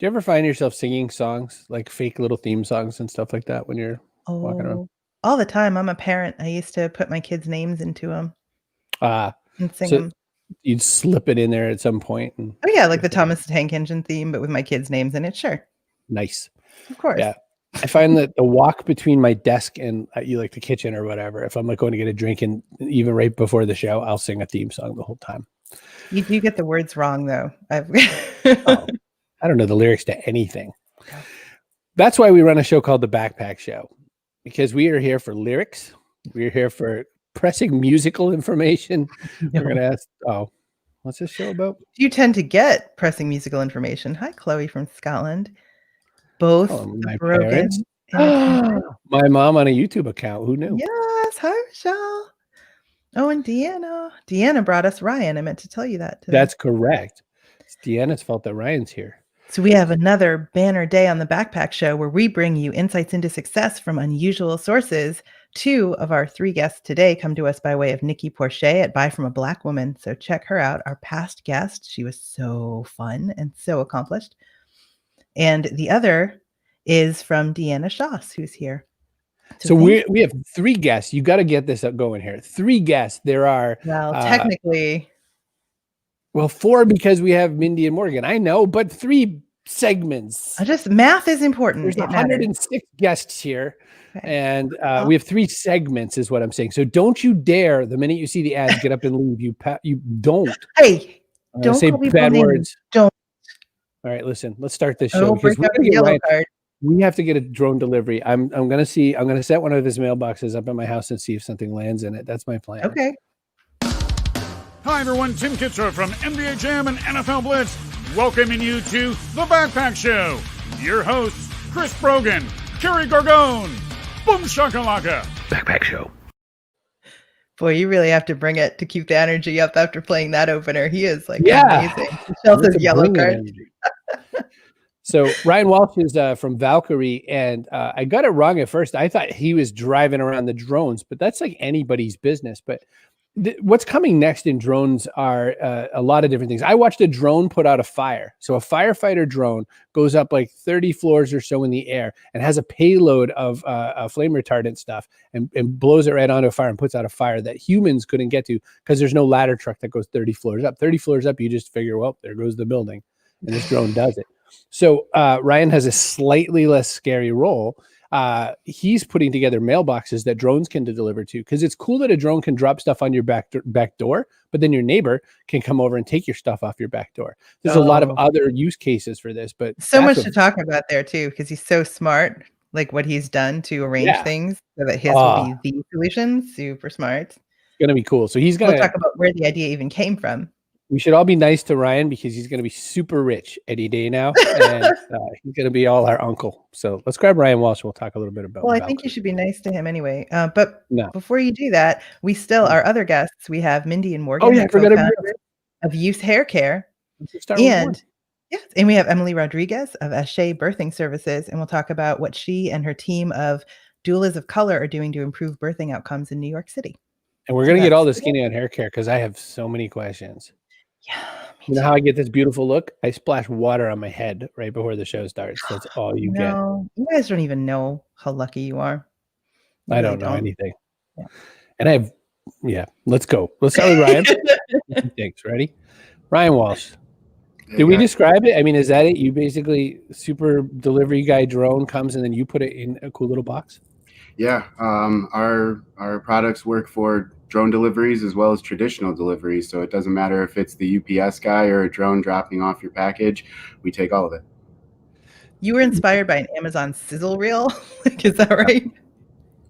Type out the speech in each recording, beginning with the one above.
you ever find yourself singing songs, like fake little theme songs and stuff like that when you're walking around? Oh, all the time. I'm a parent. I used to put my kids' names into them and sing So them. you'd slip it in there at some point. And Oh, yeah, like the Thomas the Tank Engine theme, but with my kids' names in it. Sure. nice. Of course. Yeah. I find that the walk between my desk and like the kitchen or whatever, if I'm like going to get a drink and even right before the show, I'll sing a theme song the whole time. You do get the words wrong, though. I don't know the lyrics to anything. That's why we run a show called The Backpack Show, because we are here for lyrics. We're here for pressing musical information. No. We're going to ask, what's this show about? You tend to get pressing musical information. Hi, Chloe from Scotland. Both my Brogan parents. My mom on a YouTube account. Who knew? Yes. Hi, Michelle. Oh, and Deanna. Deanna brought us Ryan. I meant to tell you that today. That's correct. It's Deanna's fault that Ryan's here. So we have another banner day on the Backpack Show where we bring you insights into success from unusual sources. 2 of our 3 guests today come to us by way of Nikki Porcher at Buy From a Black Woman. So check her out, our past guest. She was so fun and so accomplished. And the other is from Deanna Schoss, who's here. So we have 3 guests. You got to get this going here. 3 guests. There are technically 4 because we have Mindy and Morgan. I know, but 3 segments. Math is important. There's 106 guests here, and we have 3 segments, is what I'm saying. So don't you dare, the minute you see the ads, get up and leave. You don't. Hey, don't say bad words. Don't. All right, listen. Let's start this show because we have to get a drone delivery. I'm gonna set one of his mailboxes up at my house and see if something lands in it. That's my plan. Okay. Hi everyone, Tim Kitzer from NBA Jam and NFL Blitz, welcoming you to The Backpack Show. Your hosts, Chris Brogan, Kerry Gorgone, Boom Shakalaka. Backpack Show. Boy, you really have to bring it to keep the energy up after playing that opener. He is amazing. Michelle says yellow card. So Ryan Walsh is from Valkyrie, and I got it wrong at first. I thought he was driving around the drones, but that's like anybody's business. But what's coming next in drones are a lot of different things. I watched a drone put out a fire. So a firefighter drone goes up like 30 floors or so in the air and has a payload of flame retardant stuff and blows it right onto a fire and puts out a fire that humans couldn't get to because there's no ladder truck that goes 30 floors up. 30 floors up, you just figure, well, there goes the building. And this drone does it. So Ryan has a slightly less scary role. He's putting together mailboxes that drones can deliver to, because it's cool that a drone can drop stuff on your back door, but then your neighbor can come over and take your stuff off your back door. There's a lot of other use cases for this, but so much to talk about there too, because he's so smart, like what he's done to arrange things so that his will be the solution. Super smart. It's gonna be cool. So we'll talk about where the idea even came from. We should all be nice to Ryan because he's going to be super rich any day now, and he's going to be all our uncle. So let's grab Ryan Walsh. We'll talk a little bit about. Well, I think you should be nice to him anyway. But before you do that, we still our other guests. We have Mindy and Morgan, of USE Haircare, and we have Emilie Rodriguez of Ashé Birthing Services, and we'll talk about what she and her team of doulas of color are doing to improve birthing outcomes in New York City. And we're going to get all the skinny on hair care because I have so many questions. Yeah. You know how I get this beautiful look? I splash water on my head right before the show starts. That's all you get. You guys don't even know how lucky you are. I don't know anything. Yeah. And I have, let's go. Let's start with Ryan. Thanks. Ready? Ryan Walsh. Did we describe it? I mean, is that it? You basically, super delivery guy drone comes and then you put it in a cool little box? Yeah. Our products work for drone deliveries as well as traditional deliveries. So it doesn't matter if it's the UPS guy or a drone dropping off your package. We take all of it. You were inspired by an Amazon Sizzle reel. Is that right?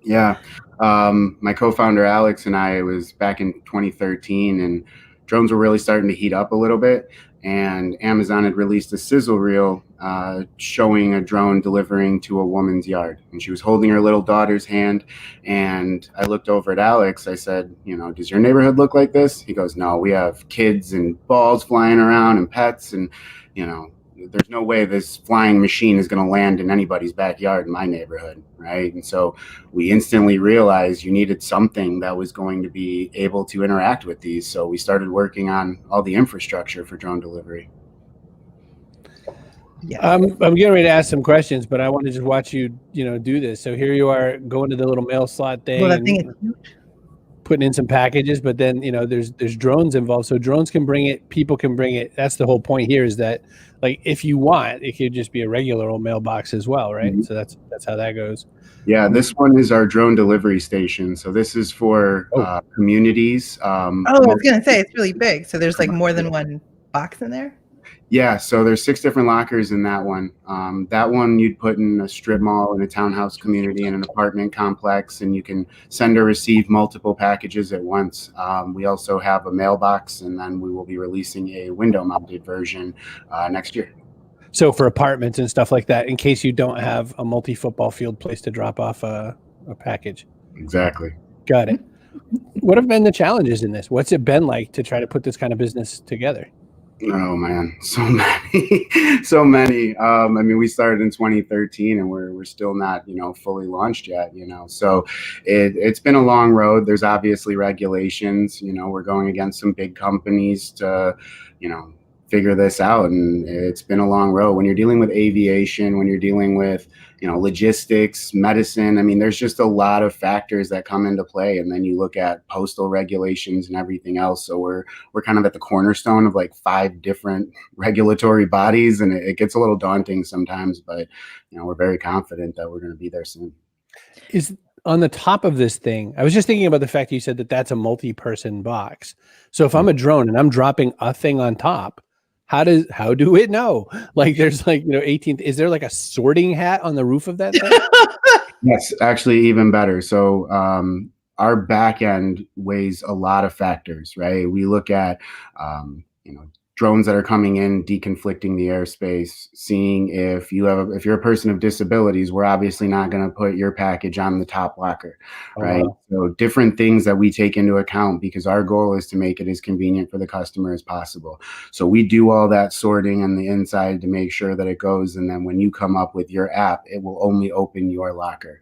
Yeah. My co-founder, Alex, and I, it was back in 2013, and drones were really starting to heat up a little bit. And Amazon had released a Sizzle reel showing a drone delivering to a woman's yard. And she was holding her little daughter's hand. And I looked over at Alex. I said, does your neighborhood look like this? He goes, no, we have kids and balls flying around and pets. And, there's no way this flying machine is going to land in anybody's backyard in my neighborhood, right? And so we instantly realized you needed something that was going to be able to interact with these. So we started working on all the infrastructure for drone delivery. Yeah. I'm getting ready to ask some questions, but I want to just watch you, do this. So here you are going to the little mail slot thing, Well, that and thing is huge. putting in some packages, but then, there's drones involved. So drones can bring it, people can bring it. That's the whole point here, is that, like, if you want, it could just be a regular old mailbox as well, right? Mhm. So that's how that goes. Yeah, this one is our drone delivery station. So this is for communities. I was going to say, it's really big. So there's like more than one box in there? Yeah, so there's 6 different lockers in that one. That one you'd put in a strip mall, in a townhouse community, in an apartment complex, and you can send or receive multiple packages at once. We also have a mailbox, and then we will be releasing a window-mounted version next year. So for apartments and stuff like that, in case you don't have a multi-football field place to drop off a package. Exactly. Got it. What have been the challenges in this? What's it been like to try to put this kind of business together? Oh man, so many. I mean, we started in 2013, and we're still not, fully launched yet. So it's been a long road. There's obviously regulations. We're going against some big companies to, figure this out, and it's been a long road. When you're dealing with aviation, when you're dealing with, logistics, medicine, I mean, there's just a lot of factors that come into play, and then you look at postal regulations and everything else. So we're kind of at the cornerstone of like 5 different regulatory bodies, and it gets a little daunting sometimes, but we're very confident that we're going to be there soon. Is on the top of this thing, I was just thinking about the fact that you said that that's a multi-person box. So if I'm a drone and I'm dropping a thing on top, how do it know? Like, there's like, 18th, is there like a sorting hat on the roof of that thing? Yes, actually even better. So our back end weighs a lot of factors, right? We look at, drones that are coming in, deconflicting the airspace, seeing if you're a person of disabilities, we're obviously not going to put your package on the top locker, right? Wow. So different things that we take into account, because our goal is to make it as convenient for the customer as possible. So we do all that sorting on the inside to make sure that it goes. And then when you come up with your app, it will only open your locker.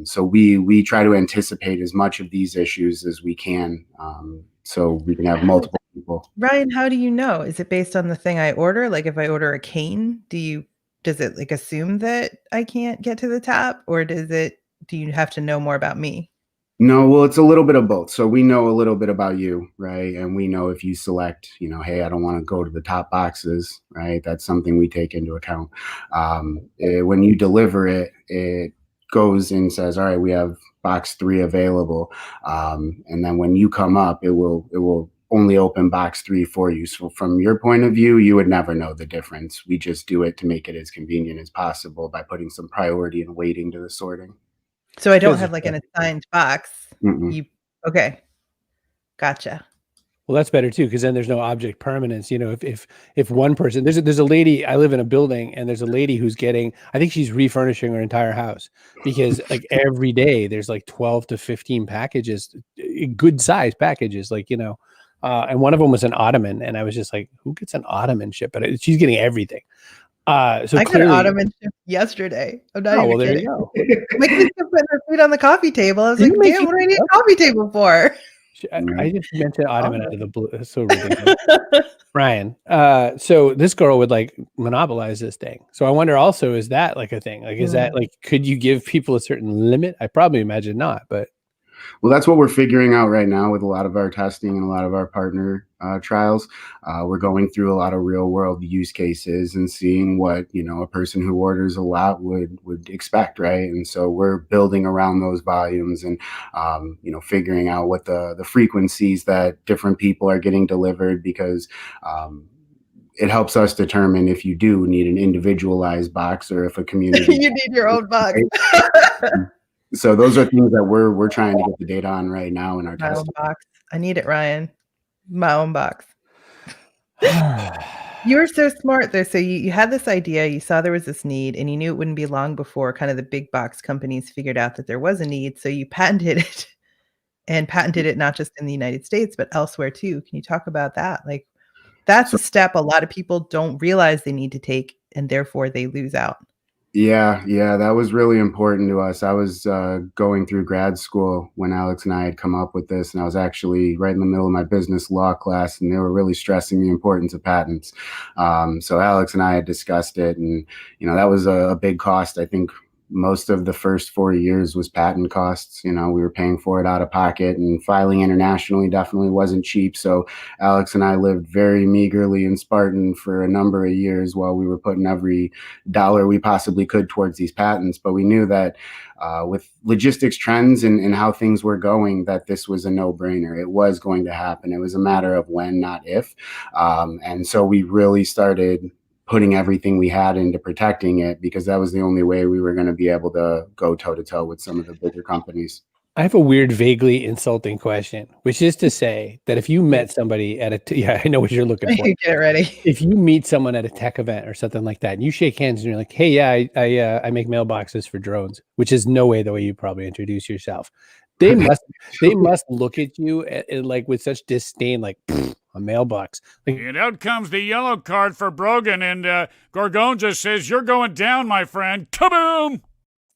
So we try to anticipate as much of these issues as we can, so we can have multiple people. Ryan, how do you know? Is it based on the thing I order? Like if I order a cane, does it like assume that I can't get to the top, or do you have to know more about me? No, well, it's a little bit of both. So we know a little bit about you, right? And we know if you select, hey, I don't want to go to the top boxes, right? That's something we take into account. When you deliver it, it goes and says, all right, we have box 3 available. And then when you come up, it will only open box 3 for you. So from your point of view, you would never know the difference. We just do it to make it as convenient as possible by putting some priority and weighting to the sorting. So I don't have like an assigned box. Mm-mm. Okay. Gotcha. Well, that's better too, because then there's no object permanence. If one person, there's a lady, I live in a building, and there's a lady who's I think she's refurnishing her entire house, because like every day there's like 12 to 15 packages, good size packages, and one of them was an ottoman, and I was just like, who gets an ottoman ship? But she's getting everything. So I got an ottoman ship yesterday. I'm not even there kidding. you go. My kids kept putting their feet on the coffee table. I was like, damn, what do I need a coffee table for? I just mentioned ottoman out of the blue. It's so ridiculous. Ryan, so this girl would like monopolize this thing. So I wonder also, is that like a thing? Like, is that like, could you give people a certain limit? I probably imagine not, but. Well, that's what we're figuring out right now with a lot of our testing and a lot of our partner trials. We're going through a lot of real world use cases and seeing what, a person who orders a lot would expect, right? And so we're building around those volumes and, figuring out what the frequencies that different people are getting delivered, because it helps us determine if you do need an individualized box or if a community. You need your own box. So those are things that we're trying to get the data on right now in our My testing. own box. I need it, Ryan. My own box. You were so smart though. So you had this idea, you saw there was this need, and you knew it wouldn't be long before kind of the big box companies figured out that there was a need. So you patented it, and patented it not just in the United States, but elsewhere too. Can you talk about that? Like, that's a step a lot of people don't realize they need to take, and therefore they lose out. Yeah, that was really important to us. I was going through grad school when Alex and I had come up with this, and I was actually right in the middle of my business law class, and they were really stressing the importance of patents. So Alex and I had discussed it, and that was a big cost. I think most of the first 4 years was patent costs. We were paying for it out of pocket, and filing internationally definitely wasn't cheap. So Alex and I lived very meagerly in Spartan for a number of years while we were putting every dollar we possibly could towards these patents. But we knew that with logistics trends and how things were going, that this was a no-brainer. It was going to happen. It was a matter of when, not if. And so we really started putting everything we had into protecting it, because that was the only way we were going to be able to go toe-to-toe with some of the bigger companies. I have a weird, vaguely insulting question, which is to say that if you met somebody at I know what you're looking for. Get ready. If you meet someone at a tech event or something like that, and you shake hands and you're like, "Hey, yeah, I make mailboxes for drones," which is no way the way you probably introduce yourself. They must look at you like with such disdain, like a mailbox. And out comes the yellow card for Brogan, and Gorgone just says, "You're going down, my friend." Kaboom!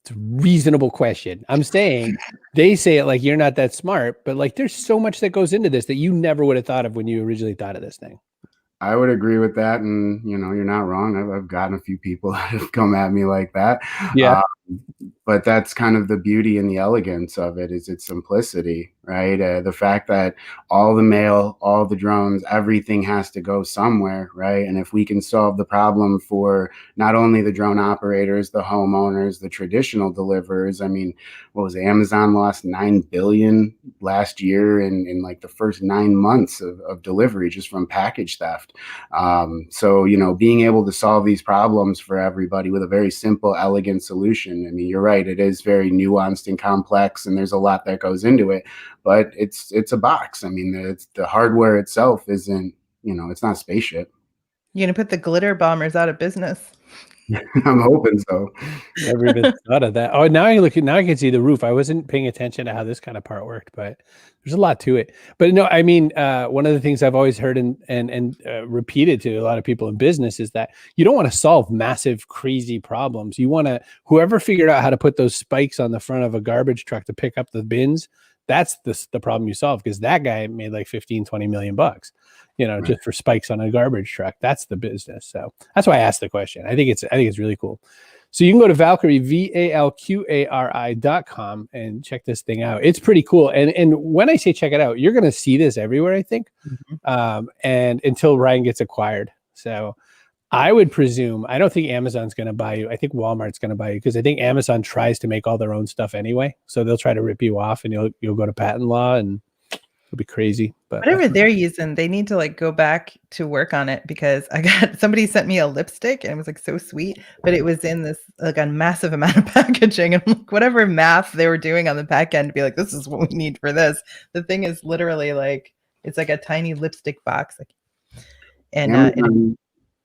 It's a reasonable question. I'm saying they say it like you're not that smart, but like there's so much that goes into this that you never would have thought of when you originally thought of this thing. I would agree with that, and you're not wrong. I've gotten a few people that have come at me like that. Yeah. But that's kind of the beauty and the elegance of it, is its simplicity, right? The fact that all the mail, all the drones, everything has to go somewhere, right? And if we can solve the problem for not only the drone operators, the homeowners, the traditional deliverers. I mean, what was it? Amazon lost $9 billion last year in like the first 9 months of delivery just from package theft. So, being able to solve these problems for everybody with a very simple, elegant solution. I mean, you're right. It is very nuanced and complex, and there's a lot that goes into it, but it's a box. I mean, the hardware itself isn't, it's not a spaceship. You're going to put the glitter bombers out of business. I'm hoping so. Never even thought of that. Oh, now I can see the roof. I wasn't paying attention to how this kind of part worked, but there's a lot to it. But no, I mean, one of the things I've always heard and repeated to a lot of people in business is that you don't want to solve massive, crazy problems. You want to, whoever figured out how to put those spikes on the front of a garbage truck to pick up the bins, that's the problem you solve, because that guy made like 15-20 million bucks, right, just for spikes on a garbage truck. That's the business. So that's why I asked the question. I think it's really cool. So you can go to Valkyrie, VALQARI.com, and check this thing out. It's pretty cool. And when I say check it out, you're going to see this everywhere, I think, and until Ryan gets acquired. So I would presume, I don't think Amazon's going to buy you. I think Walmart's going to buy you, because I think Amazon tries to make all their own stuff anyway. So they'll try to rip you off, and you'll go to patent law, and it'll be crazy. But whatever they're using, they need to like go back to work on it, because somebody sent me a lipstick and it was like so sweet, but it was in this like a massive amount of packaging, and like whatever math they were doing on the back end to be like, this is what we need for this. The thing is literally like, it's like a tiny lipstick box. Like, and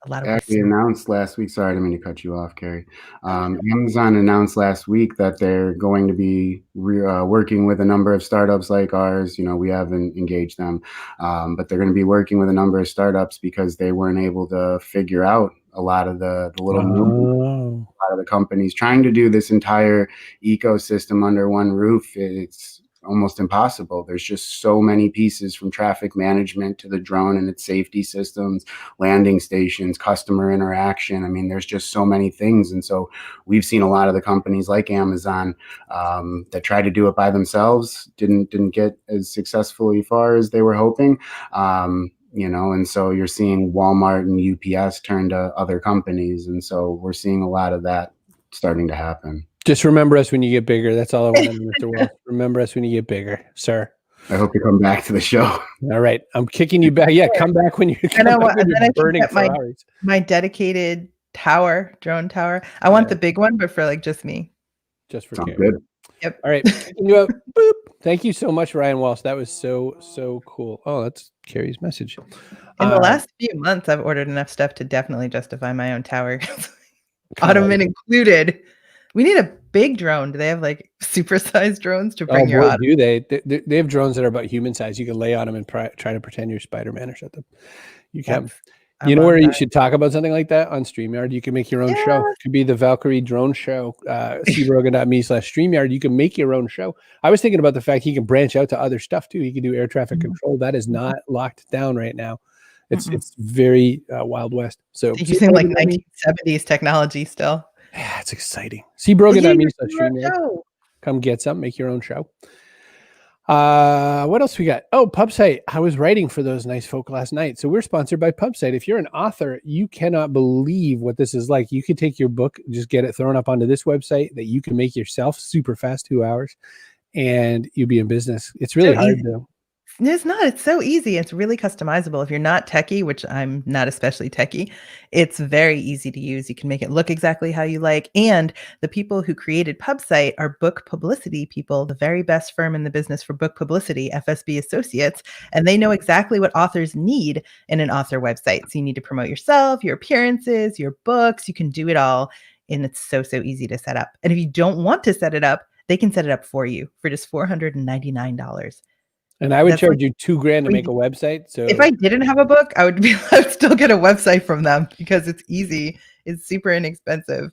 a lot of actually announced last week. Sorry, I didn't mean to cut you off, Kerry. Amazon announced last week that they're going to be working with a number of startups like ours. We haven't engaged them, but they're going to be working with a number of startups because they weren't able to figure out a lot of the little movement. A lot of the companies trying to do this entire ecosystem under one roof. It's almost impossible. There's just so many pieces, from traffic management to the drone and its safety systems, landing stations, customer interaction. I mean, there's just so many things. And so we've seen a lot of the companies like Amazon that tried to do it by themselves, didn't get as successfully far as they were hoping. And so you're seeing Walmart and UPS turn to other companies. And so we're seeing a lot of that starting to happen. Just remember us when you get bigger. That's all I want to know, Mr. Walsh. Remember us when you get bigger, sir. I hope you come back to the show. All right. I'm kicking you back. Yeah, come back when you're burning Ferraris. My dedicated drone tower. I want the big one, but for like just me. Just for Sounds Kerry. good. Yep. All right. Picking you up. Boop. Thank you so much, Ryan Walsh. That was so cool. Oh, that's Kerry's message. In the last few months, I've ordered enough stuff to definitely justify my own tower. Ottoman included. We need a big drone. Do they have like supersized drones to bring your do they have drones that are about human size. You can lay on them and try to pretend you're Spider-Man or something. You can. You know on where you that. should talk about something like that? On StreamYard. You can make your own show. Yeah. It could be the Valkyrie drone show. See Brogan.me/StreamYard. You can make your own show. I was thinking about the fact he can branch out to other stuff too. He can do air traffic control. That is not locked down right now. It's very Wild West. So You're using like 1970s technology still. Yeah, it's exciting. See Brogan.me/StreamYard. Show. Come get some, make your own show. What else we got? Oh, PubSite. I was writing for those nice folk last night. So we're sponsored by PubSite. If you're an author, you cannot believe what this is like. You could take your book, just get it thrown up onto this website that you can make yourself super fast, 2 hours, and you'd be in business. It's really hard to. It's not. It's so easy. It's really customizable. If you're not techie, which I'm not especially techie, it's very easy to use. You can make it look exactly how you like. And the people who created PubSite are book publicity people, the very best firm in the business for book publicity, FSB Associates. And they know exactly what authors need in an author website. So you need to promote yourself, your appearances, your books. You can do it all. And it's so easy to set up. And if you don't want to set it up, they can set it up for you for just $499. And I would charge you $2,000 to make a website. So if I didn't have a book, I would still get a website from them because it's easy. It's super inexpensive.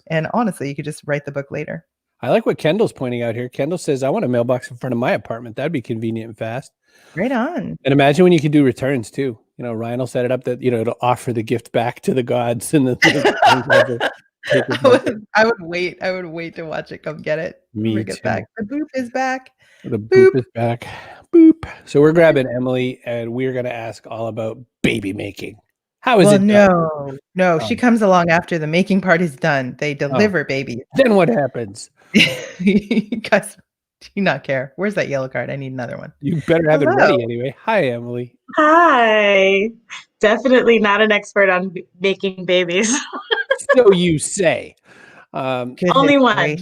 And honestly, you could just write the book later. I like what Kendall's pointing out here. Kendall says, I want a mailbox in front of my apartment. That'd be convenient and fast. Right on. And imagine when you can do returns too. Ryan will set it up that, it'll offer the gift back to the gods and I would wait. I would wait to watch it come get it. Me too. It back. The boop is back. The boop is back. Boop. So we're grabbing Emilie and we're going to ask all about baby making. How is it done? No. She comes along after the making part is done. They deliver babies. Then what happens? Guys, do you not care? Where's that yellow card? I need another one. You better have it ready anyway. Hi, Emilie. Hi. Definitely not an expert on making babies. So you say. Only one.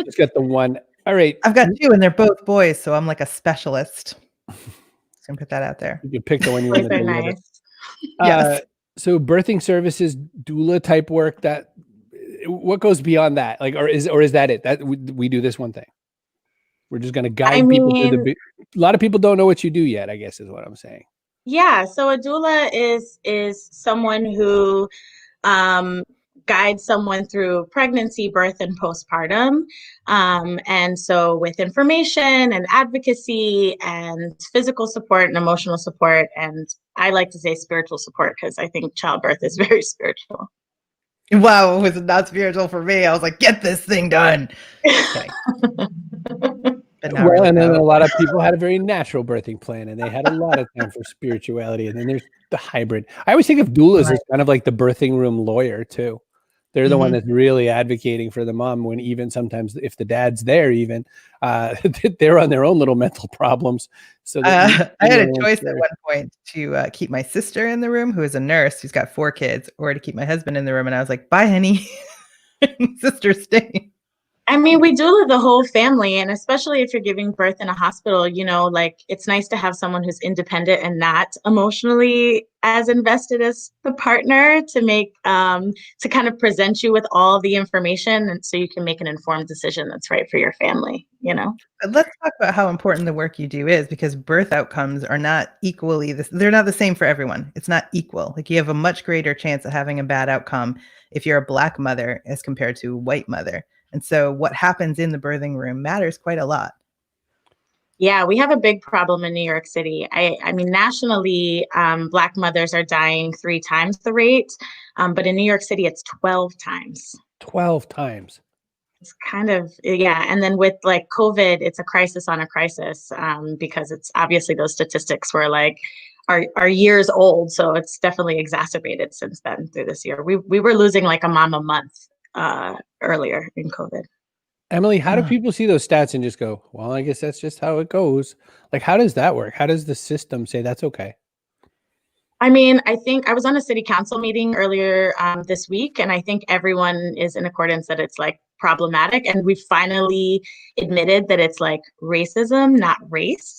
Just got the one. All right. I've got 2 and they're both boys, so I'm like a specialist. Just gonna put that out there. You can pick the one you want to do. Nice. Yes. So birthing services, doula type work, what goes beyond that? Like, or is that it? That we do this one thing. We're just gonna guide people through a lot of people don't know what you do yet, I guess is what I'm saying. Yeah. So a doula is someone who guide someone through pregnancy, birth, and postpartum. And so with information and advocacy and physical support and emotional support, and I like to say spiritual support because I think childbirth is very spiritual. Wow, it was not spiritual for me. I was like, get this thing done. Okay. Well, and then a lot of people had a very natural birthing plan and they had a lot of time for spirituality. And then there's the hybrid. I always think of doulas as kind of like the birthing room lawyer too. They're the one that's really advocating for the mom when even sometimes if the dad's there, even they're on their own little mental problems. So I had a choice at one point to keep my sister in the room, who is a nurse, who's got 4 kids, or to keep my husband in the room. And I was like, bye, honey. Sister, stay. I mean, we doula the whole family, and especially if you're giving birth in a hospital, it's nice to have someone who's independent and not emotionally as invested as the partner to make, to kind of present you with all the information, and so you can make an informed decision that's right for your family, But let's talk about how important the work you do is, because birth outcomes are not equally, they're not the same for everyone. It's not equal. Like you have a much greater chance of having a bad outcome if you're a Black mother as compared to a white mother. And so what happens in the birthing room matters quite a lot. Yeah, we have a big problem in New York City. I mean, nationally, Black mothers are dying 3 times the rate. But in New York City, it's 12 times. 12 times. It's kind of, yeah. And then with like COVID, it's a crisis on a crisis because it's obviously those statistics were like, are years old. So it's definitely exacerbated since then through this year. We were losing like a mom a month earlier in COVID. Emilie, how do people see those stats and just go, well, I guess that's just how it goes? Like, how does that work? How does the system say that's okay? I mean, I think I was on a city council meeting earlier this week, and I think everyone is in accordance that it's like problematic. And we finally admitted that it's like racism, not race.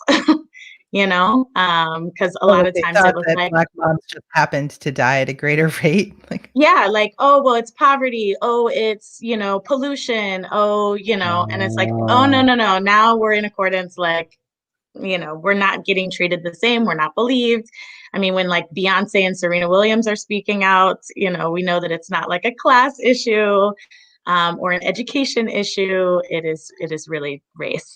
Because a lot of times it was like Black moms just happened to die at a greater rate. Like, oh, well, it's poverty. Oh, it's, pollution. Oh, and it's like, oh, no. Now we're in accordance, like, we're not getting treated the same. We're not believed. I mean, when like Beyonce and Serena Williams are speaking out, we know that it's not like a class issue or an education issue. It is really race.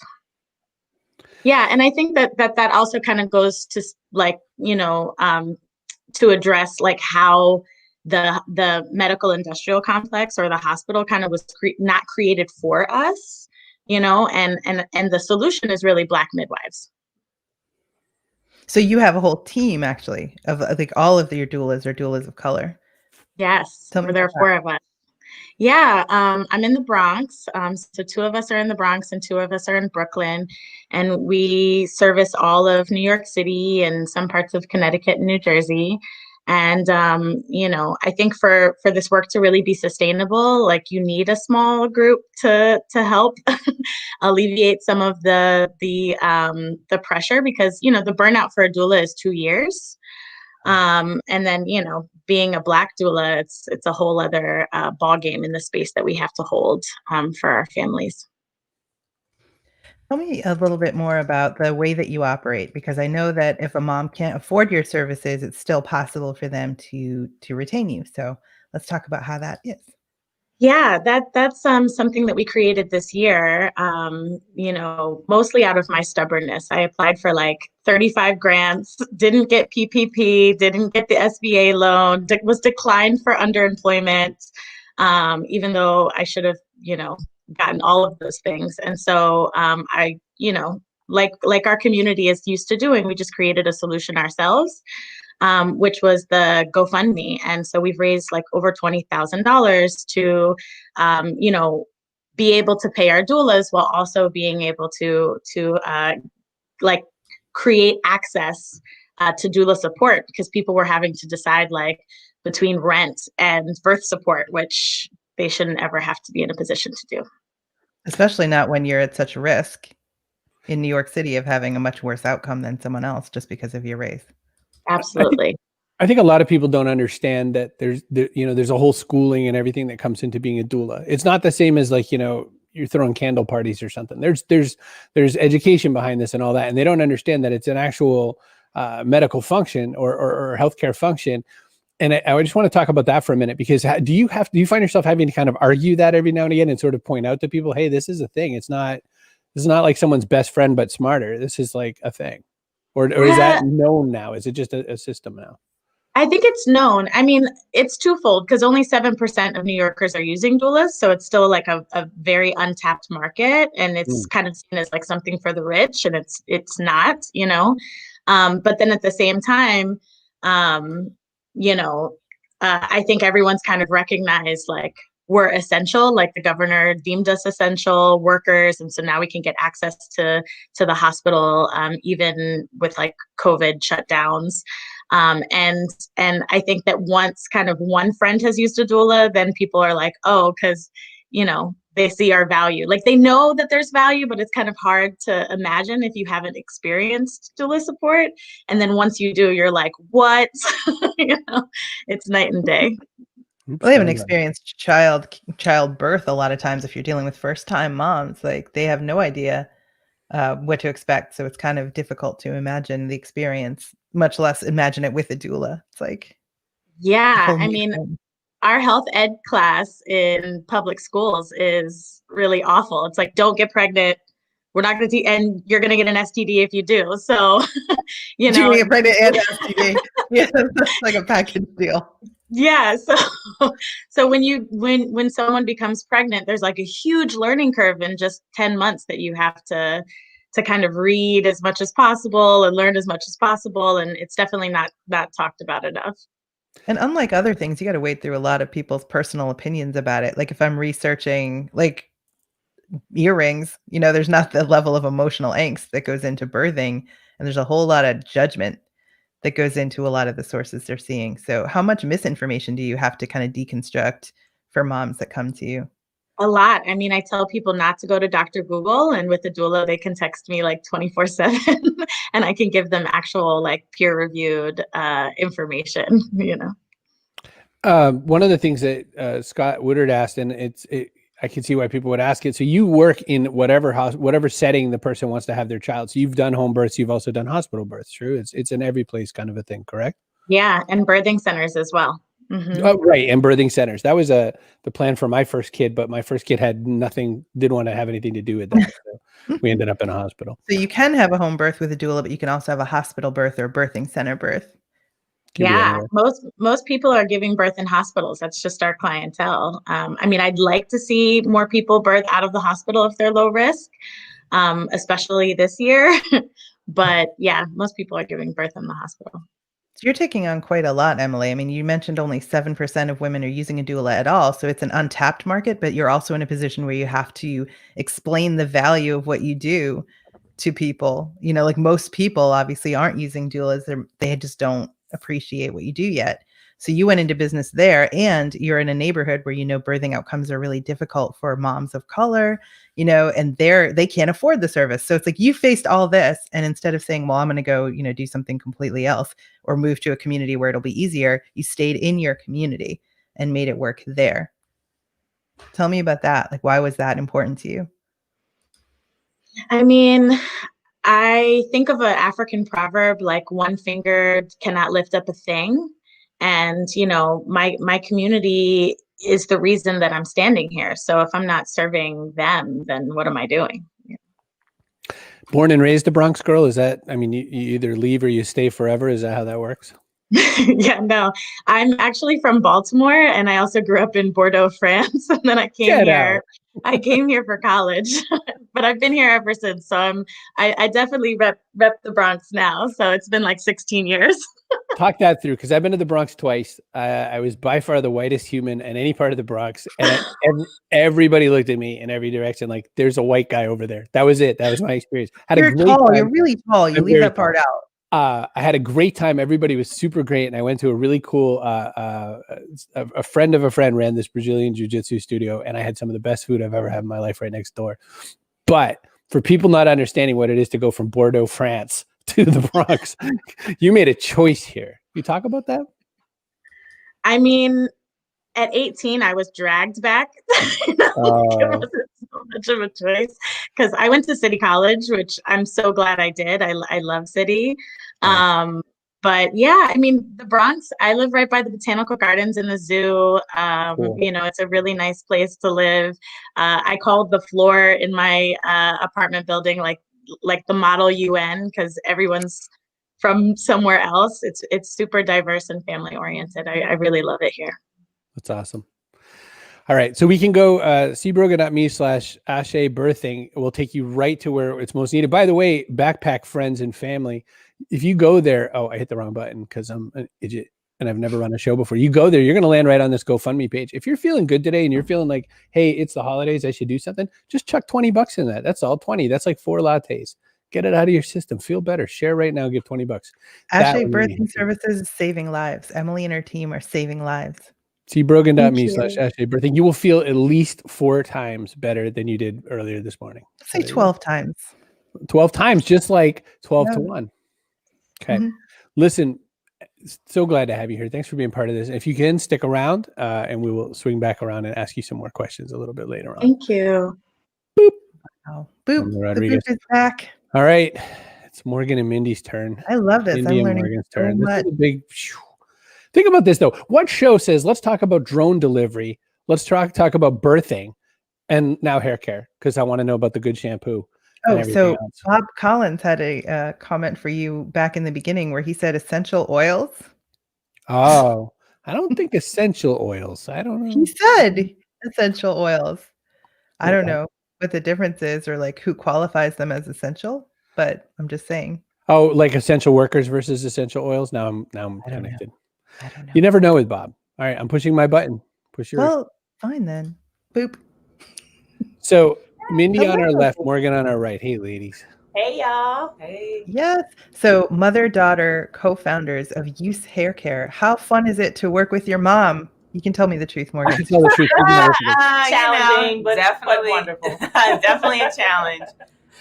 Yeah, and I think that also kind of goes to like, to address like how the medical industrial complex or the hospital kind of was not created for us, and the solution is really Black midwives. So you have a whole team actually of like all of your doulas are doulas of color. Yes, there are 4 of us. Yeah, I'm in the Bronx. So 2 of us are in the Bronx and 2 of us are in Brooklyn. And we service all of New York City and some parts of Connecticut and New Jersey. And, I think for this work to really be sustainable, like you need a small group to help alleviate some of the pressure, because, the burnout for a doula is 2 years. And then, being a Black doula, it's a whole other ball game in the space that we have to hold for our families. Tell me a little bit more about the way that you operate, because I know that if a mom can't afford your services, it's still possible for them to retain you. So let's talk about how that is. Yeah, that's something that we created this year, mostly out of my stubbornness. I applied for like 35 grants, didn't get PPP, didn't get the SBA loan, was declined for underemployment, even though I should have, gotten all of those things. And so I, like our community is used to doing, we just created a solution ourselves. Which was the GoFundMe. And so we've raised like over $20,000 to, be able to pay our doulas while also being able to create access to doula support, because people were having to decide like between rent and birth support, which they shouldn't ever have to be in a position to do. Especially not when you're at such risk in New York City of having a much worse outcome than someone else just because of your race. Absolutely. I think a lot of people don't understand that there's a whole schooling and everything that comes into being a doula. It's not the same as like, you're throwing candle parties or something. There's education behind this and all that. And they don't understand that it's an actual medical function or healthcare function. And I just want to talk about that for a minute, because do you find yourself having to kind of argue that every now and again and sort of point out to people, hey, this is a thing. This is not like someone's best friend, but smarter. This is like a thing. Or is that known now? Is it just a system now? I think it's known. I mean, it's twofold, because only 7% of New Yorkers are using doulas. So it's still like a very untapped market, and it's kind of seen as like something for the rich, and it's not, but then at the same time, I think everyone's kind of recognized like we're essential, like the governor deemed us essential workers. And so now we can get access to the hospital, even with like COVID shutdowns. And I think that once kind of one friend has used a doula, then people are like, oh, because, they see our value. Like they know that there's value, but it's kind of hard to imagine if you haven't experienced doula support. And then once you do, you're like, what? It's night and day. Well, they haven't experienced childbirth a lot of times. If you're dealing with first-time moms, like they have no idea what to expect. So it's kind of difficult to imagine the experience, much less imagine it with a doula. It's like, yeah, I mean, our health ed class in public schools is really awful. It's like, don't get pregnant. We're not going to, and you're going to get an STD if you do. So, you're going to get pregnant and STD. Yeah, that's like a package deal. Yeah. So when someone becomes pregnant, there's like a huge learning curve in just 10 months that you have to kind of read as much as possible and learn as much as possible. And it's definitely not talked about enough. And unlike other things, you got to wade through a lot of people's personal opinions about it. Like if I'm researching like earrings, there's not the level of emotional angst that goes into birthing. And there's a whole lot of judgment that goes into a lot of the sources they're seeing. So how much misinformation do you have to kind of deconstruct for moms that come to you? A lot. I mean, I tell people not to go to Dr. Google, and with the doula, they can text me like 24/7 and I can give them actual like peer reviewed information, One of the things that Scott Woodard asked, and I can see why people would ask it. So you work in whatever setting the person wants to have their child. So you've done home births. You've also done hospital births. True. It's in every place kind of a thing. Correct. Yeah. And birthing centers as well. Mm-hmm. Oh, right. And birthing centers. That was the plan for my first kid, but my first kid had didn't want to have anything to do with that. So we ended up in a hospital. So you can have a home birth with a doula, but you can also have a hospital birth or a birthing center birth. Yeah, most people are giving birth in hospitals. That's just our clientele. I mean, I'd like to see more people birth out of the hospital if they're low risk, especially this year. But yeah, most people are giving birth in the hospital. So you're taking on quite a lot, Emilie. I mean, you mentioned only 7% of women are using a doula at all. So it's an untapped market, but you're also in a position where you have to explain the value of what you do to people. You know, like most people obviously aren't using doulas. They just don't appreciate what you do yet. So you went into business there, and you're in a neighborhood where, you know, birthing outcomes are really difficult for moms of color, you know, and they can't afford the service. So it's like you faced all this, and instead of saying, well, I'm going to go, you know, do something completely else or move to a community where it'll be easier, you stayed in your community and made it work there. Tell me about that. Like, why was that important to you? I mean, I think of an African proverb, like one finger cannot lift up a thing. And, you know, my community is the reason that I'm standing here. So if I'm not serving them, then what am I doing? Yeah. Born and raised a Bronx girl. Is that, I mean, you either leave or you stay forever. Is that how that works? Yeah, no, I'm actually from Baltimore, and I also grew up in Bordeaux, France. And then I came here for college, but I've been here ever since. So I definitely rep the Bronx now. So it's been like 16 years. Talk that through, because I've been to the Bronx twice. I was by far the whitest human in any part of the Bronx, and everybody looked at me in every direction like, there's a white guy over there. That was it. That was my experience. You're tall. You're really tall. You leave that part out. I had a great time. Everybody was super great. And I went to a really cool, a friend of a friend ran this Brazilian jiu-jitsu studio, and I had some of the best food I've ever had in my life right next door. But for people not understanding what it is to go from Bordeaux, France to the Bronx, you made a choice here. You talk about that? I mean, at 18, I was dragged back. It wasn't so much of a choice, because I went to City College, which I'm so glad I did. I love City. But yeah, I mean, the Bronx, I live right by the Botanical Gardens and the zoo. Cool. You know, it's a really nice place to live. I called the floor in my apartment building like the model UN, because everyone's from somewhere else. It's super diverse and family oriented. I really love it here. That's awesome. All right. So we can go cbrogan.me/Ashé Birthing. We'll take you right to where it's most needed. By the way, backpack friends and family, if you go there, I hit the wrong button because I'm an idiot and I've never run a show before. You go there, you're going to land right on this GoFundMe page. If you're feeling good today and you're feeling like, hey, it's the holidays, I should do something, just chuck $20 in that. That's all. 20. That's like 4 lattes. Get it out of your system. Feel better. Share right now. Give $20. Ashé Birthing Services is saving lives. Emilie and her team are saving lives. cbrogan.me/Ashé Birthing. You will feel at least 4 times better than you did earlier this morning. Say 12 times. 12 times, just like 12 to 1. Okay. Mm-hmm. Listen, so glad to have you here. Thanks for being part of this. If you can, stick around and we will swing back around and ask you some more questions a little bit later on. Thank you. Boop. Oh, boop. Emilie Rodriguez. The boop is back. All right. It's Morgan and Mindy's turn. I love this. Mindy I'm learning Morgan's so turn. much. This is a big... Think about this, though. What show says, let's talk about drone delivery, let's talk about birthing, and now hair care, because I want to know about the good shampoo. Oh, so else. Bob Collins had a comment for you back in the beginning where he said essential oils. Oh, I don't think essential oils. I don't know. He said essential oils. I don't know what the difference is or like who qualifies them as essential, but I'm just saying. Oh, like essential workers versus essential oils? Now I'm connected. I don't know. You never know with Bob. All right, I'm pushing my button. Well, fine then. Boop. So Mindy on our left, Morgan on our right. Hey, ladies. Hey, y'all. Hey. Yes. So mother-daughter co-founders of USE Haircare. How fun is it to work with your mom? You can tell me the truth, Morgan. I can tell the truth. Challenging, but definitely wonderful. Definitely a challenge.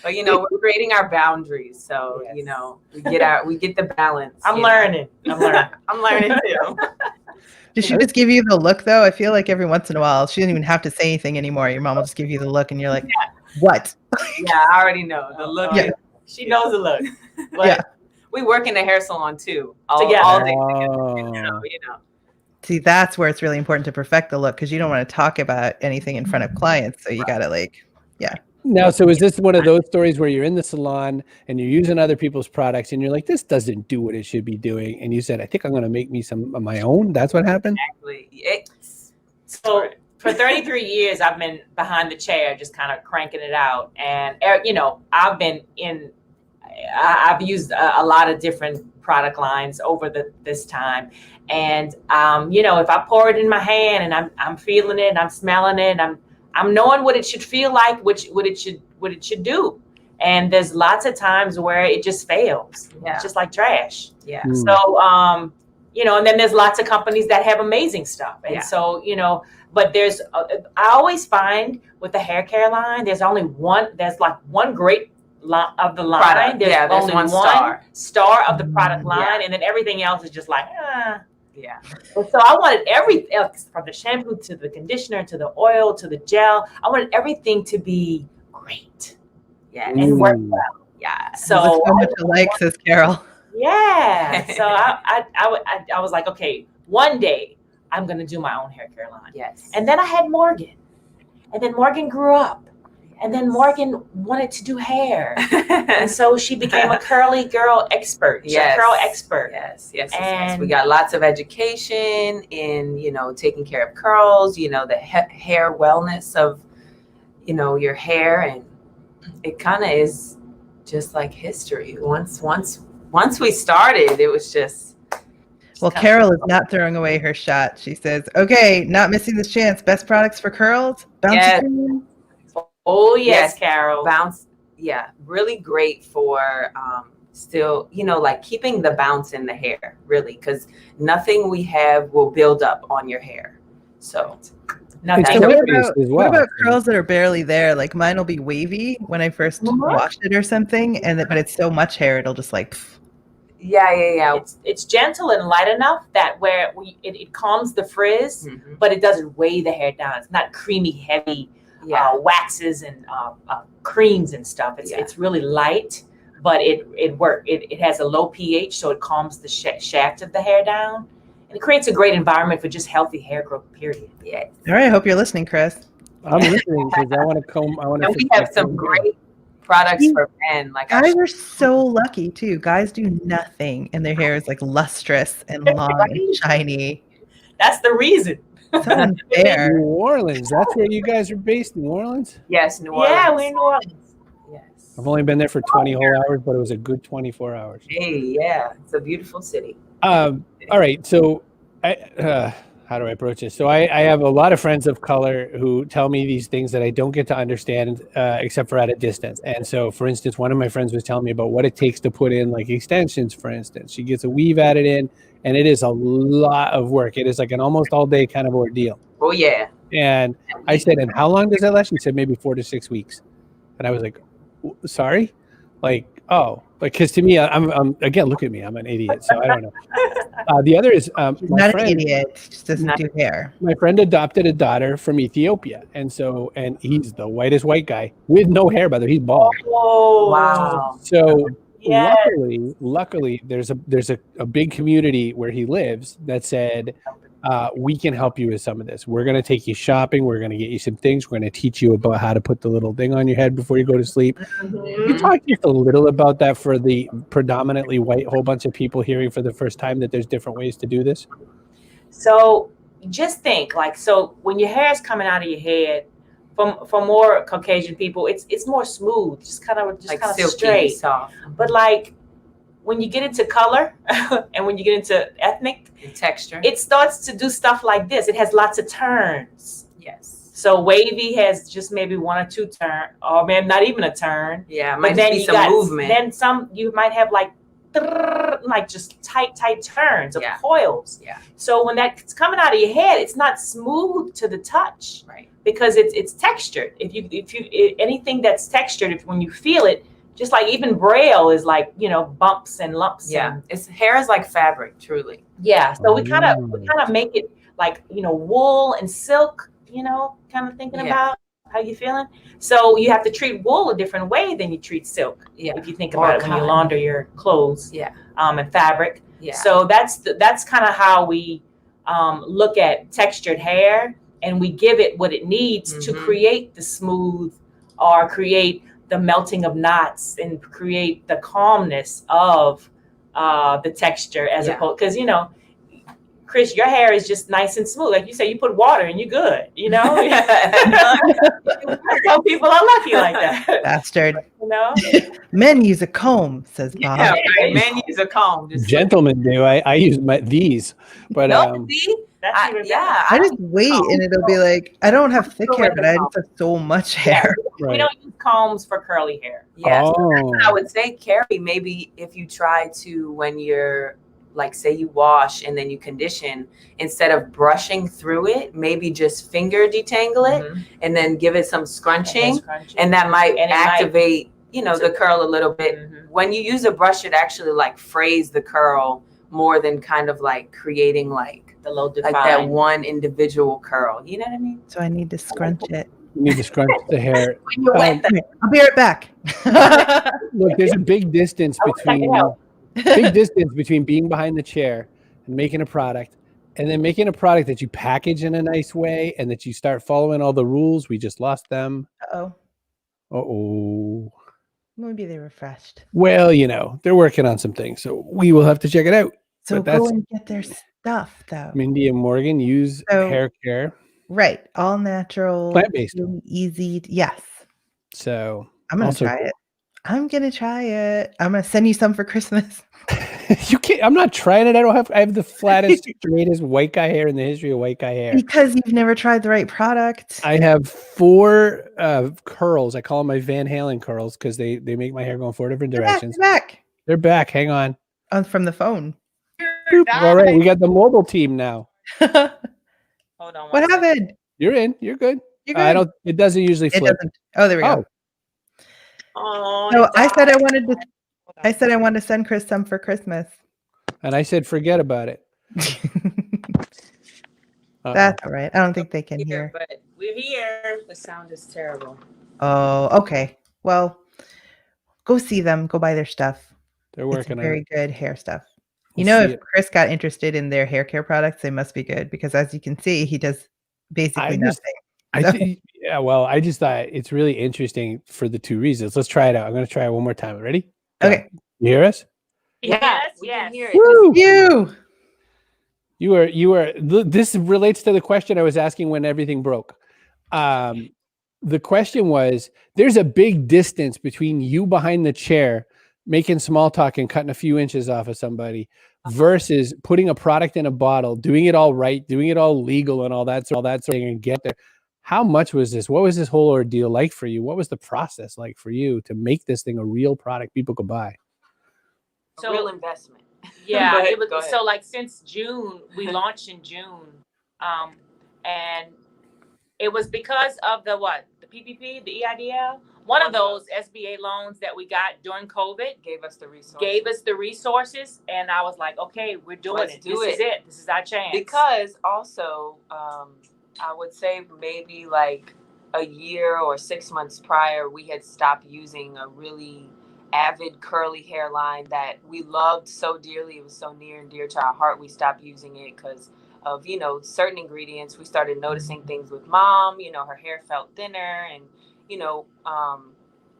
But we're creating our boundaries, so Yes. we get the balance. I'm learning. I'm learning too. Does she just give you the look though? I feel like every once in a while she doesn't even have to say anything anymore. Your mom will just give you the look, and you're like, "What?" Yeah, I already know the look. Yeah. She knows the look. But Yeah. We work in the hair salon too. Together. All day together. See, that's where it's really important to perfect the look because you don't want to talk about anything in front of clients. So you got to Now, so is this one of those stories where you're in the salon and you're using other people's products and you're like, this doesn't do what it should be doing? And you said, I think I'm going to make me some of my own. That's what happened? Exactly. So for 33 years, I've been behind the chair, just kind of cranking it out. And, I've used a lot of different product lines over this time. And, if I pour it in my hand and I'm feeling it and I'm smelling it, I'm knowing what it should feel like, what it should do. And there's lots of times where it just fails. Yeah. It's just like trash. Yeah. So, and then there's lots of companies that have amazing stuff. And so, but there's, I always find with the hair care line, there's like one great of the line. Product. There's only one star of the product line. And then everything else is just like, Yeah. And so I wanted everything from the shampoo to the conditioner to the oil to the gel. I wanted everything to be great. Yeah. And it worked well. Yeah. so much alike, says Carol. Yeah. So I was like, okay, one day I'm going to do my own hair care line. Yes. And then I had Morgan. And then Morgan grew up. And then Morgan wanted to do hair. And so she became a curly girl expert. She's a curl expert. Yes. We got lots of education in, taking care of curls, the hair wellness of, your hair. And it kind of is just like history. Once we started, it was just. Well, Carol is not throwing away her shot. She says, okay, not missing this chance. Best products for curls. Bounce. Oh, yes, Carol. Bounce. Yeah. Really great for still, like keeping the bounce in the hair, really, because nothing we have will build up on your hair. So What about curls that are barely there? Like mine will be wavy when I first washed it or something, but it's so much hair, it'll just like. Yeah. It's gentle and light enough that where it calms the frizz, but it doesn't weigh the hair down. It's not creamy, heavy. Waxes and creams and stuff. It's really light, but it works. It has a low pH, so it calms the shaft of the hair down, and it creates a great environment for just healthy hair growth. Period. Yeah. All right. I hope you're listening, Chris. I'm listening because I want to comb. And we have some great products for men. Like guys are so lucky too. Guys do nothing, and their hair is like lustrous and long and shiny. That's the reason. So unfair. New Orleans. That's where you guys are based, New Orleans? Yes, New Orleans. Yeah, we're in New Orleans. Yes. I've only been there for 20 whole hours, but it was a good 24 hours. Hey, yeah. It's a beautiful city. All right. So how do I approach this? So I have a lot of friends of color who tell me these things that I don't get to understand except for at a distance. And so, for instance, one of my friends was telling me about what it takes to put in like extensions, for instance. She gets a weave added in, and it is a lot of work. It is like an almost all day kind of ordeal. Oh, yeah. And I said, and how long does that last? She said, maybe 4 to 6 weeks. And I was like, sorry? Like, oh, because to me, I'm again, look at me. I'm an idiot. So I don't know. The other is not an idiot. Just doesn't do hair. My friend adopted a daughter from Ethiopia. And he's the whitest white guy with no hair, by the way. He's bald. Oh, wow. So luckily, there's a big community where he lives that said, we can help you with some of this. We're going to take you shopping. We're going to get you some things. We're going to teach you about how to put the little thing on your head before you go to sleep. You talk just a little about that for the predominantly white whole bunch of people hearing for the first time that there's different ways to do this. So just think so when your hair is coming out of your head, for more Caucasian people, it's more smooth, just kind of silky, straight. soft. But when you get into color and when you get into ethnic and texture, it starts to do stuff like this. It has lots of turns. Yes. So wavy has just maybe 1 or 2 turn, or maybe not even a turn. Yeah, it might just be some movement. Then you might have like just tight turns of Yeah. coils. Yeah. So when that's coming out of your head, it's not smooth to the touch, Right. because it's textured. If you anything that's textured, when you feel it, just like even braille is like, you know, bumps and lumps. Yeah. And, It's hair is like fabric, truly. yeah. So we kind of make it like, you know, wool and silk, you know, kind of thinking about how you feeling. So you have to treat wool a different way than you treat silk. Yeah. If you think about it when you launder your clothes. Yeah. And fabric. Yeah. So that's kind of how we look at textured hair, and we give it what it needs to create the smooth, or create the melting of knots, and create the calmness of the texture, as opposed, because, you know, Chris, your hair is just nice and smooth. Like you say, you put water and you're good, you know? Some people are lucky like that. Bastard. You know? Men use a comb, says Bob. Yeah, right. Men use a comb. Gentlemen do. I use these, but No, see? That's even Yeah. I just wait and it'll be like, I don't have thick hair, but I just have so much hair. We don't use combs for curly hair. Yeah. So that's Oh. what I would say, Kerry, maybe if you try to, when you're, like, say you wash and then you condition, instead of brushing through it, maybe just finger detangle it and then give it some scrunching, and that might activate, you know, the curl a little bit. When you use a brush, it actually like frays the curl more than kind of like creating like the low defined, like that one individual curl. You know what I mean? So I need to scrunch it. You need to scrunch the hair. I'll be right back. Look, there's a big distance between being behind the chair and making a product, and then making a product that you package in a nice way and that you start following all the rules. We just lost them. Uh-oh. Maybe they refreshed. Well, you know, they're working on some things, so we will have to check it out. So But go and get their stuff, though. Mindy and Morgan use hair care. Right. All natural. Plant-based. Really easy. Yes. So I'm going to try it. I'm going to try it. I'm going to send you some for Christmas. You can't. I'm not trying it. I have the flattest, straightest white guy hair in the history of white guy hair. Because you've never tried the right product. I have 4 curls. I call them my Van Halen curls because they make my hair go in 4 different directions. They're back. Hang on. From the phone. Boop. All right, we got the mobile team now. Hold on. What happened? You're in. You're good. You're good. I don't. It doesn't usually flip. It doesn't. Oh, there we go. Oh, So I said I wanted to. I said I wanted to send Chris some for Christmas. And I said, forget about it. That's all right. I don't think they can hear. But we're here. The sound is terrible. Oh, okay. Well, go see them. Go buy their stuff. They're working on very good hair stuff. We'll You know, see if it. Chris got interested in their hair care products, they must be good because, as you can see, he does basically nothing. I think. Yeah. Well, I just thought it's really interesting for the 2 reasons. Let's try it out. I'm going to try it one more time. Ready? Okay. You hear us? Yes, we yes. can hear it. Woo! You. You were. This relates to the question I was asking when everything broke. The question was: there's a big distance between you behind the chair, making small talk and cutting a few inches off of somebody, versus putting a product in a bottle, doing it all right, doing it all legal, and all that sort of thing, and get there. How much was this? What was this whole ordeal like for you? What was the process like for you to make this thing a real product people could buy? So, real investment. Yeah, But it was go ahead. so like since June, we launched in June, and it was because of the PPP, the EIDL, one of those SBA loans that we got during COVID Gave us the resources. and I was like, okay, we're doing Let's it. do This is it. it. This is our chance. Because also, I would say maybe like a year or 6 months prior, we had stopped using a really avid curly hairline that we loved so dearly. It was so near and dear to our heart. We stopped using it because of, you know, certain ingredients. We started noticing things with mom, you know, her hair felt thinner. And, you know,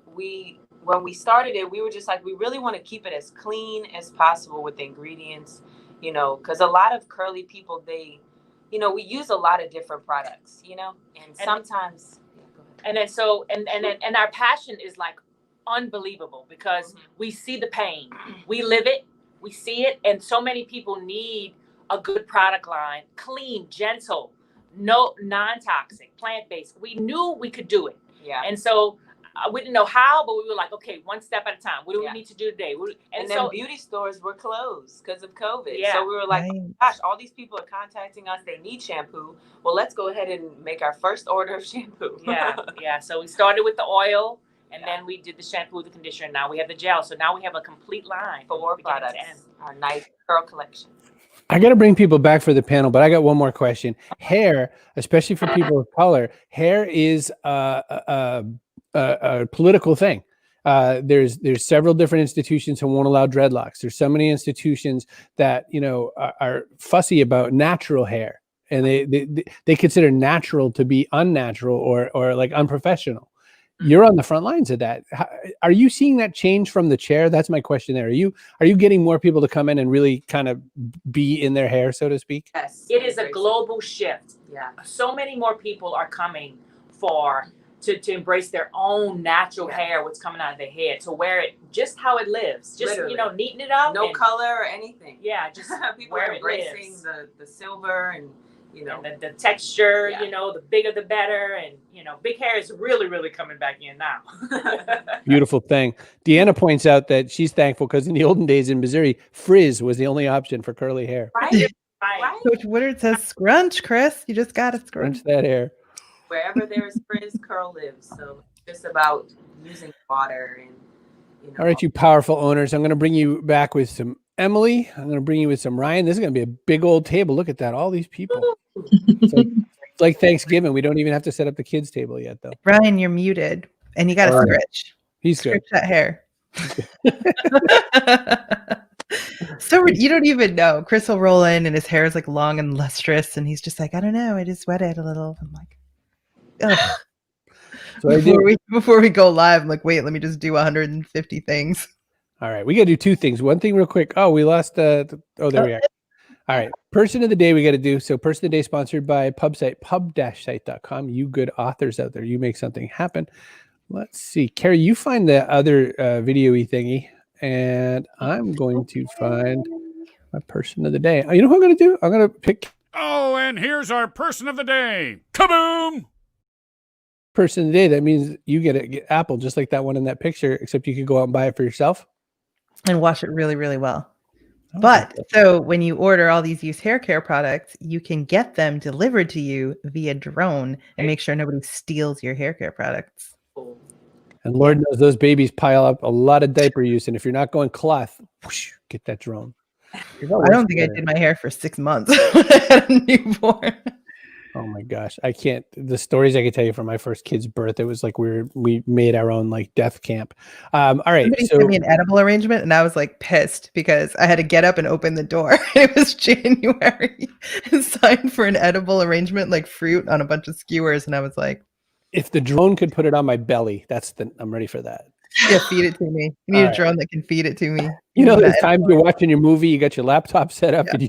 when we started it, we were just like, we really want to keep it as clean as possible with the ingredients, you know, because a lot of curly people, you know, we use a lot of different products, you know, and sometimes. And then so and our passion is like unbelievable because we see the pain, we live it, we see it, and so many people need a good product line, clean, gentle, no non-toxic, plant-based. We knew we could do it. Yeah. And so we didn't know how, but we were like, okay, one step at a time. What do we need to do today? And then beauty stores were closed because of COVID. Yeah. So we were like, gosh, all these people are contacting us. They need shampoo. Well, let's go ahead and make our first order of shampoo. Yeah. So we started with the oil, and then we did the shampoo, the conditioner. Now we have the gel. So now we have a complete line. 4 products. Our nice curl collection. I got to bring people back for the panel, but I got one more question. Hair, especially for people of color, hair is a political thing. There's several different institutions who won't allow dreadlocks. There's so many institutions that, you know, are fussy about natural hair, and they consider natural to be unnatural or like unprofessional. You're on the front lines of that. Are you seeing that change from the chair? That's my question there. Are you getting more people to come in and really kind of be in their hair, so to speak? Yes. It is a global shift. Yeah. So many more people are coming to embrace their own natural hair, what's coming out of their head, to wear it just how it lives. Just, you know, neaten it up. No color or anything. Yeah, just people are embracing the silver and, you know, and the texture, you know, the bigger the better. And, you know, big hair is really, really coming back in now. Beautiful thing. Deanna points out that she's thankful because in the olden days in Missouri, frizz was the only option for curly hair. Right. Coach Woodard says scrunch, Chris. You just got to scrunch that hair. Wherever there is frizz, curl lives. So it's just about using water and, you know. All right, you powerful owners. I'm going to bring you back with some Emilie. I'm going to bring you with some Ryan. This is going to be a big old table. Look at that. All these people. It's like Thanksgiving. We don't even have to set up the kids' table yet, though. Ryan, you're muted, and you got to stretch. He's good. Stretch that hair. So you don't even know. Chris will roll in, and his hair is like long and lustrous, and he's just like, I don't know. I just wet it a little. I'm like, ugh. So before we go live, I'm like, wait, let me just do 150 things. All right, we got to do 2 things. One thing real quick. Oh, we lost there we are. All right, person of the day we got to do. So person of the day sponsored by PubSite, pub-site.com. You good authors out there, you make something happen. Let's see. Kerry, you find the other video-y thingy, and I'm going to find my person of the day. You know what I'm going to do? I'm going to pick. Oh, and here's our person of the day. Kaboom! Person of the day. That means you get Apple, just like that one in that picture, except you could go out and buy it for yourself. And wash it really, really well. But so when you order all these USE Haircare products, you can get them delivered to you via drone and make sure nobody steals your hair care products. And Lord knows those babies pile up a lot of diaper use. And if you're not going cloth, whoosh, get that drone. I don't think I did my hair for 6 months when I had a newborn. Oh my gosh. I can't, the stories I could tell you from my first kid's birth, it was like we made our own like death camp. All right. Somebody sent me an edible arrangement and I was like pissed because I had to get up and open the door. It was January and signed for an edible arrangement, like fruit on a bunch of skewers. And I was like, if the drone could put it on my belly, I'm ready for that. Yeah, feed it to me. You need a drone that can feed it to me. You know, there's times you're watching your movie, you got your laptop set up, and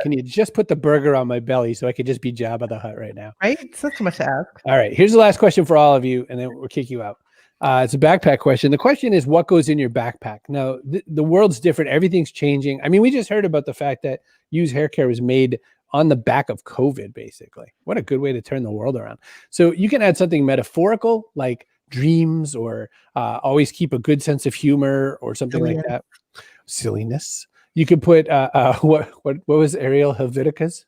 can you just put the burger on my belly so I could just be Jabba the Hutt right now? Right? It's not so much to ask. All right, here's the last question for all of you, and then we'll kick you out. It's a backpack question. The question is, what goes in your backpack? Now, the world's different. Everything's changing. I mean, we just heard about the fact that USE Haircare was made on the back of COVID, basically. What a good way to turn the world around. So you can add something metaphorical, like dreams, or always keep a good sense of humor or something like that. Silliness. You could put what was Ariel Helvetica's?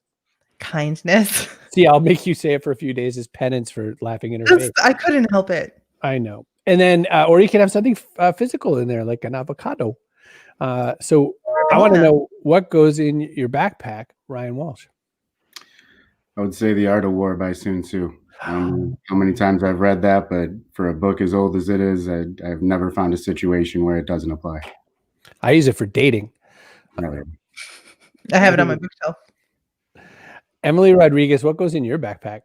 Kindness. See, I'll make you say it for a few days as penance for laughing in her face. I couldn't help it. I know. And then or you can have something physical in there, like an avocado. So I want to know what goes in your backpack, Ryan Walsh. I would say The Art of War by Sun Tzu. How many times I've read that, but for a book as old as it is, I've never found a situation where it doesn't apply. I use it for dating. I have it on my bookshelf. Emilie Rodriguez, what goes in your backpack?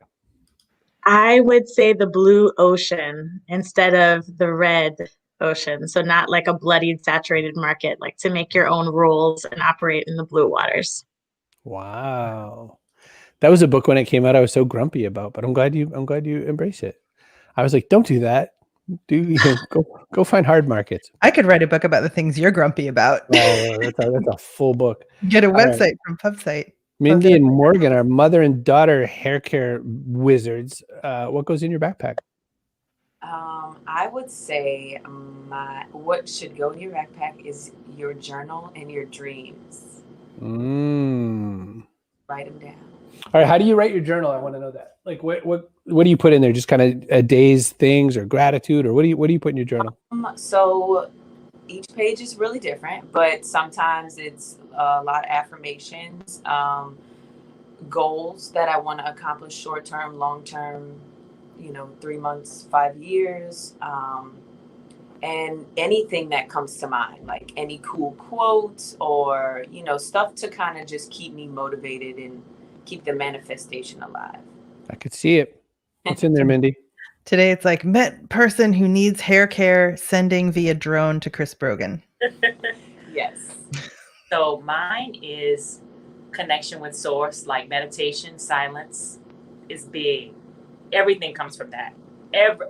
I would say the blue ocean instead of the red ocean. So not like a bloodied, saturated market, like to make your own rules and operate in the blue waters. Wow. That was a book when it came out I was so grumpy about, but I'm glad you embrace it. I was like, don't do that. Go find hard markets. I could write a book about the things you're grumpy about. Oh, that's a full book. Get a website from PubSite. Mindy and Morgan are mother and daughter hair care wizards. What goes in your backpack? I would say what should go in your backpack is your journal and your dreams. Write them down. All right, how do you write your journal? I want to know that. Like, what do you put in there? Just kind of a day's things or gratitude, or what do you put in your journal? So each page is really different, but sometimes it's a lot of affirmations, goals that I want to accomplish, short term, long term, 3 months, 5 years, and anything that comes to mind, like any cool quotes or, stuff to kind of just keep me motivated and keep the manifestation alive. I could see it. What's in there, Mindy? Today it's like, met person who needs hair care, sending via drone to Chris Brogan. Yes. So mine is connection with source, like meditation, silence is big. Everything comes from that.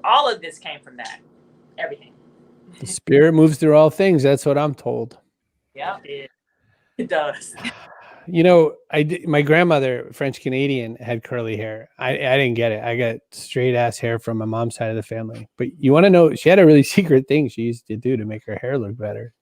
All of this came from that. Everything. The spirit moves through all things. That's what I'm told. Yeah, it does. My grandmother, French Canadian, had curly hair. I didn't get it. I got straight ass hair from my mom's side of the family. But you want to know, she had a really secret thing she used to do to make her hair look better.